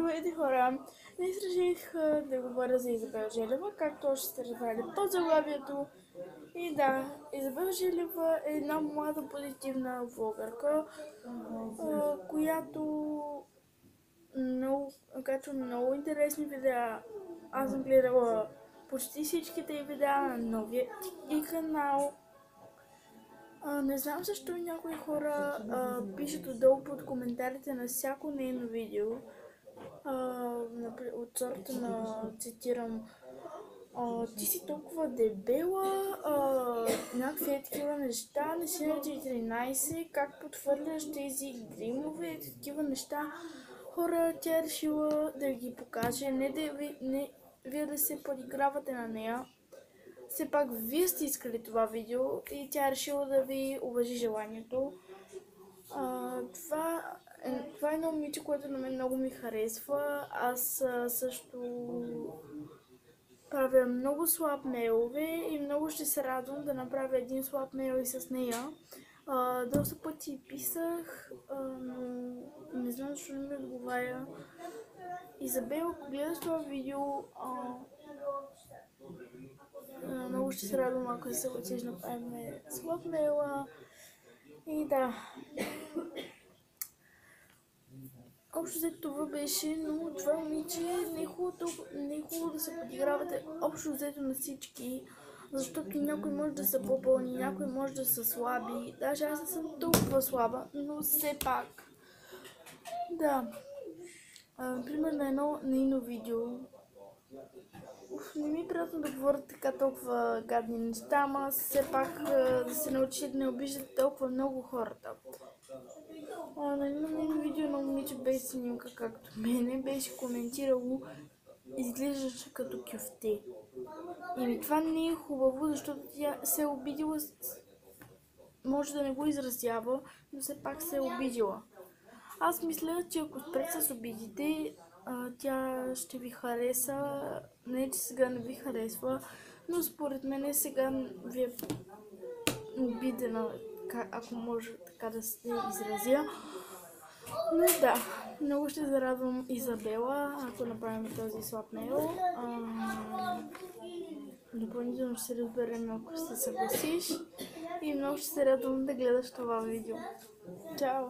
Здравейте хора! Днес реших да говоря за Изабел Желева, както още сте разбрали по заглавието. И да, Изабел Желева е една млада позитивна влогърка, която много интересни видеа. Аз съм гледала почти всичките видеа на новия и канал. Не знам защо някои хора пишат отдолу под коментарите на всяко нейно видео. От сорта на, цитирам, ти си толкова дебела, някакви такива неща, не си на 14, как подхвърляш тези гримове, такива неща. Хора, тя е решила да ги покаже, не вие да се подигравате на нея. Все пак вие сте искали това видео и тя е решила да ви уважи желанието. Това е едно момиче, което на мен много ми харесва. Аз също правя много слаб мейлове и много ще се радвам да направя един слаб мейл и с нея. Доста пъти писах, но не знам защо не ми отговаря. Изабел, ако гледаш това видео, много ще се радвам, ако се съгласиш да направим слаб мейла. И да. Общо взето това беше, но това момиче не е хубаво да се подигравате общо взето на всички, защото някой може да са по-пълни, някой може да са слаби. Даже аз не съм толкова слаба, но все пак. Да. Например, на едно нейно видео. Не ми е приятно да говоря така толкова гадни неща, ама все пак да се научи да не обиждате толкова много хората. На едно видео на момиче без снимка, както мене, беше коментирало, изглеждаше като кюфте. И това не е хубаво, защото тя се е обидила, може да не го изразява, но все пак се е обидила. Аз мисля, че ако спрете с обидите, тя ще ви хареса. Не, че сега не ви харесва, но според мен сега ви е обидена, ако може така да се изразя. Но да, много ще зарадвам Изабела, ако направим този слаб мейл. Допълнително ще се разберем, ако се съгласиш. И много ще се радвам да гледаш това видео. Чао!